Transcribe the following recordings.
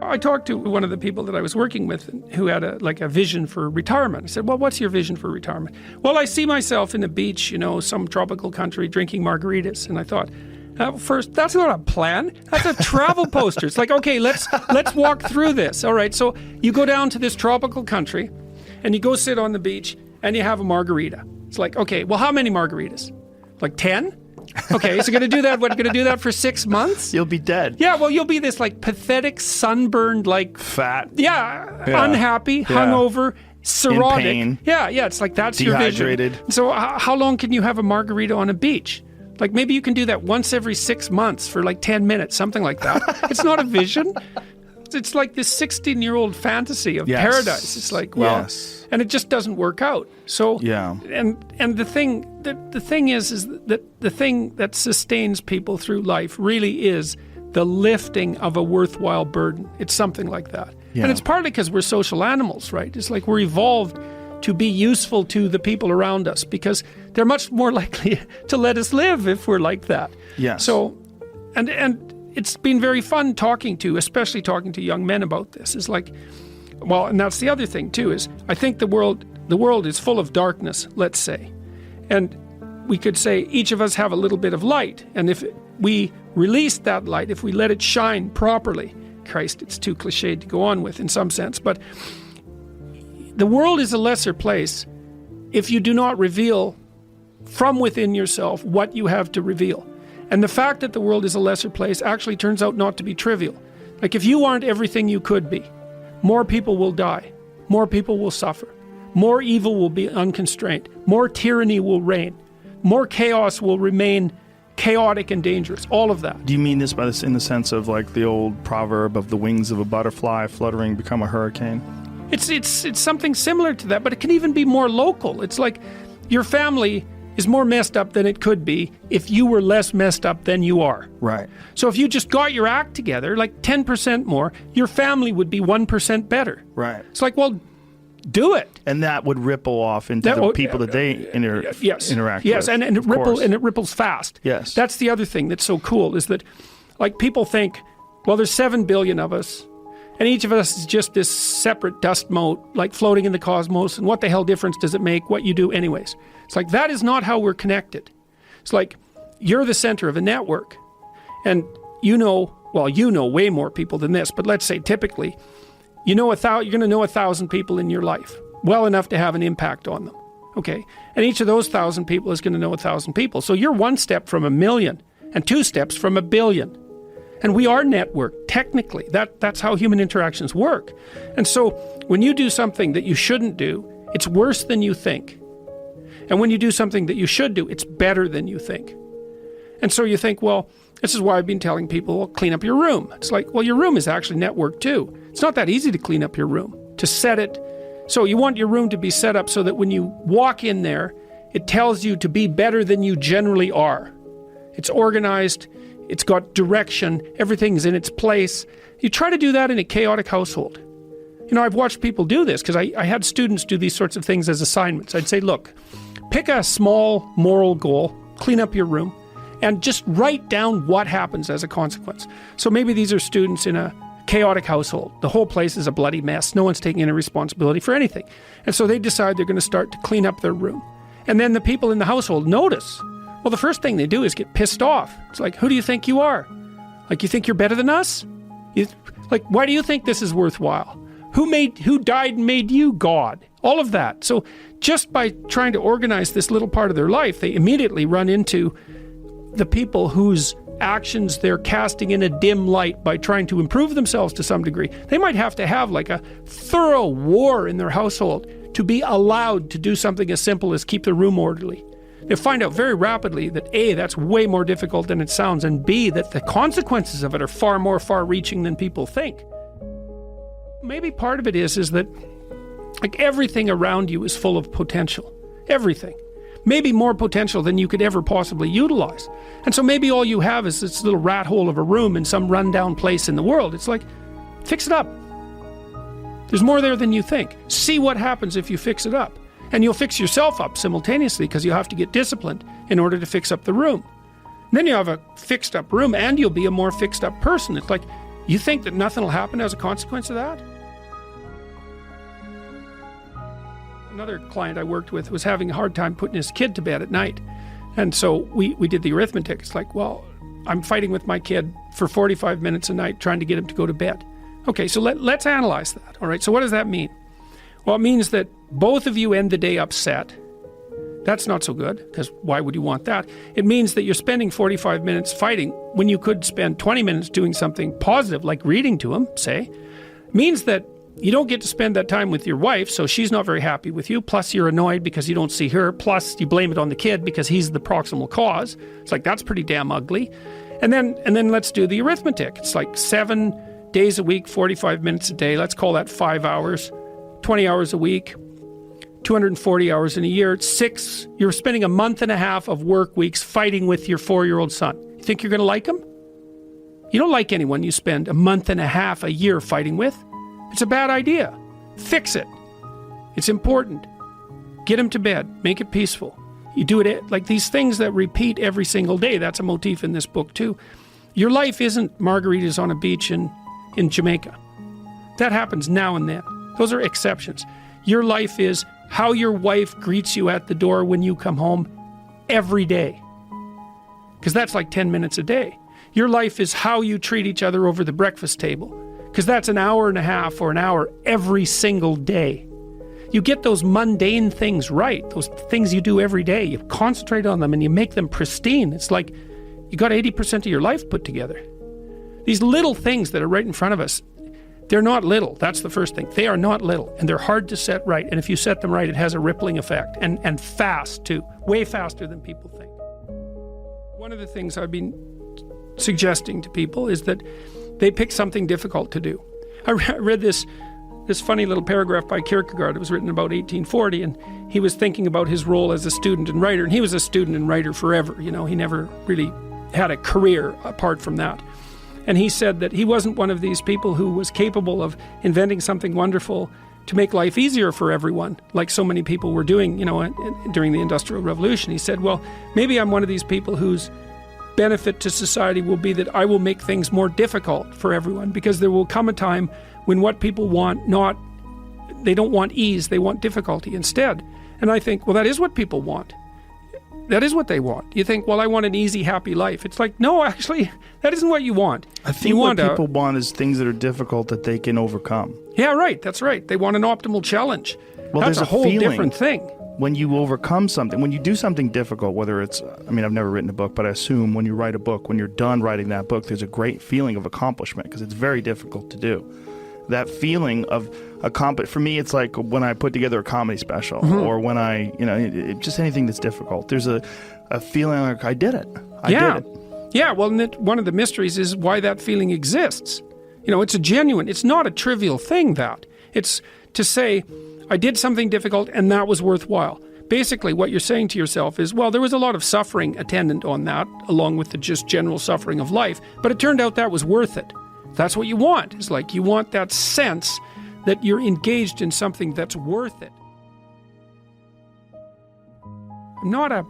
I talked to one of the people that I was working with who had a vision for retirement. I said, well, what's your vision for retirement? Well, I see myself in a beach, some tropical country drinking margaritas. And I thought, first, that's not a plan. That's a travel poster. It's like, okay, let's walk through this. All right, so you go down to this tropical country and you go sit on the beach and you have a margarita. It's like, okay, well, how many margaritas? Like 10? Okay, so you're going to do that, what, you're going to do that for 6 months? You'll be dead. Yeah, well, you'll be this pathetic, sunburned, fat. Yeah, unhappy, hungover, cirrhotic. In pain. Yeah, it's like that's your vision. Dehydrated. So how long can you have a margarita on a beach? Like maybe you can do that once every 6 months for 10 minutes, something like that. It's not a vision. It's like this 16-year-old fantasy of paradise. It's like, well, and it just doesn't work out. So, and the thing is that the thing that sustains people through life really is the lifting of a worthwhile burden. It's something like that. Yeah. And it's partly because we're social animals, right? It's like we're evolved to be useful to the people around us because they're much more likely to let us live if we're like that. Yes. So, and it's been very fun especially talking to young men about this. It's like, well, and that's the other thing too, is I think the world is full of darkness, let's say. And we could say each of us have a little bit of light. And if we release that light, if we let it shine properly, Christ, it's too cliched to go on with in some sense, but the world is a lesser place if you do not reveal from within yourself what you have to reveal. And the fact that the world is a lesser place actually turns out not to be trivial. Like if you aren't everything you could be, more people will die, more people will suffer, more evil will be unconstrained, more tyranny will reign, more chaos will remain chaotic and dangerous, all of that. Do you mean this by this in the sense of like the old proverb of the wings of a butterfly fluttering become a hurricane? It's something similar to that, but it can even be more local. It's like your family is more messed up than it could be if you were less messed up than you are. Right. So if you just got your act together, like 10% more, your family would be 1% better. Right. It's like, well, do it. And that would ripple off into the people that they interact with. Yes, and it ripples fast. Yes. That's the other thing that's so cool is that, like, people think, well, there's 7 billion of us, and each of us is just this separate dust mote, like floating in the cosmos, and what the hell difference does it make what you do anyways? It's like, that is not how we're connected. It's like, you're the center of a network, and you know way more people than this, but let's say typically, you're going to know 1,000 people in your life, well enough to have an impact on them, okay? And each of those 1,000 people is going to know 1,000 people. So you're one step from 1,000,000 and 2 steps from 1,000,000,000. And we are networked, technically. That's how human interactions work. And so when you do something that you shouldn't do, it's worse than you think. And when you do something that you should do, it's better than you think. And so you think, well, this is why I've been telling people, well, clean up your room. It's like, well, your room is actually networked too. It's not that easy to clean up your room, to set it. So you want your room to be set up so that when you walk in there, it tells you to be better than you generally are. It's organized, it's got direction, everything's in its place. You try to do that in a chaotic household. You know, I've watched people do this because I had students do these sorts of things as assignments. I'd say, look, pick a small moral goal, clean up your room, and just write down what happens as a consequence. So maybe these are students in a chaotic household. The whole place is a bloody mess. No one's taking any responsibility for anything. And so they decide they're going to start to clean up their room. And then the people in the household notice. Well, the first thing they do is get pissed off. It's like, who do you think you are? Like, you think you're better than us? Why do you think this is worthwhile? Who died and made you God? All of that. So just by trying to organize this little part of their life, they immediately run into the people whose actions they're casting in a dim light by trying to improve themselves to some degree. They might have to have like a thorough war in their household to be allowed to do something as simple as keep the room orderly. They'll find out very rapidly that A, that's way more difficult than it sounds, and B, that the consequences of it are far more far-reaching than people think. Maybe part of it is that like everything around you is full of potential. Everything. Maybe more potential than you could ever possibly utilize. And so maybe all you have is this little rat hole of a room in some rundown place in the world. It's like, fix it up. There's more there than you think. See what happens if you fix it up. And you'll fix yourself up simultaneously because you'll have to get disciplined in order to fix up the room. And then you have a fixed up room and you'll be a more fixed up person. It's like, you think that nothing will happen as a consequence of that? Another client I worked with was having a hard time putting his kid to bed at night. And so we did the arithmetic. It's like, well, I'm fighting with my kid for 45 minutes a night trying to get him to go to bed. Okay, so let's analyze that. All right, so what does that mean? Well, it means that both of you end the day upset. That's not so good, because why would you want that? It means that you're spending 45 minutes fighting when you could spend 20 minutes doing something positive, like reading to him, say. It means that you don't get to spend that time with your wife, so she's not very happy with you, plus you're annoyed because you don't see her, plus you blame it on the kid because he's the proximal cause. It's like, that's pretty damn ugly. And then let's do the arithmetic. It's like 7 days a week, 45 minutes a day. Let's call that 5 hours, 20 hours a week, 240 hours in a year. It's you're spending a month and a half of work weeks fighting with your 4-year-old son. You think you're going to like him? You don't like anyone you spend a month and a half a year fighting with. It's a bad idea. Fix it. It's important. Get him to bed. Make it peaceful. You do it like these things that repeat every single day. That's a motif in this book too. Your life isn't margaritas on a beach in Jamaica. That happens now and then. Those are exceptions. Your life is how your wife greets you at the door when you come home every day. Because that's like 10 minutes a day. Your life is how you treat each other over the breakfast table. Because that's an hour and a half or an hour every single day. You get those mundane things right, those things you do every day. You concentrate on them and you make them pristine. It's like you got 80% of your life put together. These little things that are right in front of us, they're not little. That's the first thing. They are not little, and they're hard to set right. And if you set them right, it has a rippling effect, and fast too, way faster than people think. One of the things I've been suggesting to people is that they pick something difficult to do. I read this funny little paragraph by Kierkegaard. It was written about 1840, and he was thinking about his role as a student and writer, and he was a student and writer forever. You know, he never really had a career apart from that. And he said that he wasn't one of these people who was capable of inventing something wonderful to make life easier for everyone, like so many people were doing, you know, during the Industrial Revolution. He said, well, maybe I'm one of these people whose benefit to society will be that I will make things more difficult for everyone, because there will come a time when what people want, they don't want ease, they want difficulty instead. And I think, well, that is what people want. That is what they want. You think, well, I want an easy, happy life. It's like, no, actually, that isn't what you want. I think what people want is things that are difficult that they can overcome. Yeah, right. That's right. They want an optimal challenge. Well, that's there's a whole feeling different thing. When you overcome something, when you do something difficult, whether it's, I mean, I've never written a book, but I assume when you write a book, when you're done writing that book, there's a great feeling of accomplishment, because it's very difficult to do. That feeling of for me, it's like when I put together a comedy special, or when I, you know, just anything that's difficult. There's a feeling like I did it. I did it. Yeah, well, one of the mysteries is why that feeling exists. You know, it's not a trivial thing, that. It's to say, I did something difficult and that was worthwhile. Basically, what you're saying to yourself is, well, there was a lot of suffering attendant on that, along with the just general suffering of life, but it turned out that was worth it. That's what you want. It's like you want that sense that you're engaged in something that's worth it. I'm not a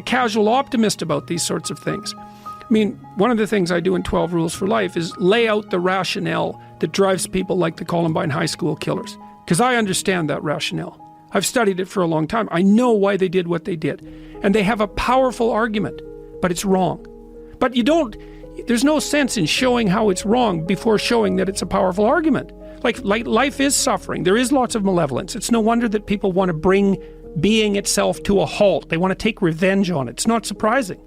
casual optimist about these sorts of things. I mean, one of the things I do in 12 Rules for Life is lay out the rationale that drives people like the Columbine High School killers. Because I understand that rationale. I've studied it for a long time. I know why they did what they did. And they have a powerful argument, but it's wrong. But there's no sense in showing how it's wrong before showing that it's a powerful argument. Like life is suffering. There is lots of malevolence. It's no wonder that people want to bring being itself to a halt. They want to take revenge on it. It's not surprising.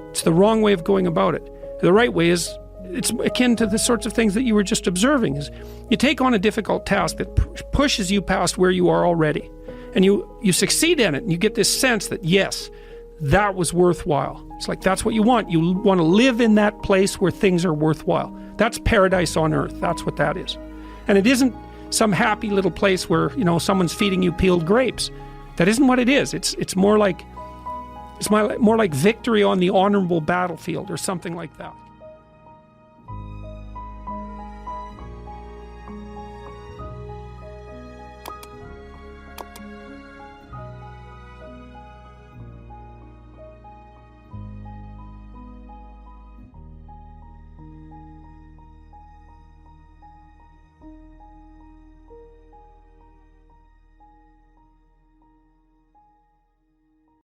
It's the wrong way of going about it. The right way is, it's akin to the sorts of things that you were just observing, is you take on a difficult task that pushes you past where you are already, and you succeed in it, and you get this sense that, yes, that was worthwhile. It's like, that's what you want. You want to live in that place where things are worthwhile. That's paradise on earth. That's what that is. And it isn't some happy little place where, you know, someone's feeding you peeled grapes. That isn't what it is. It's more like victory on the honorable battlefield, or something like that.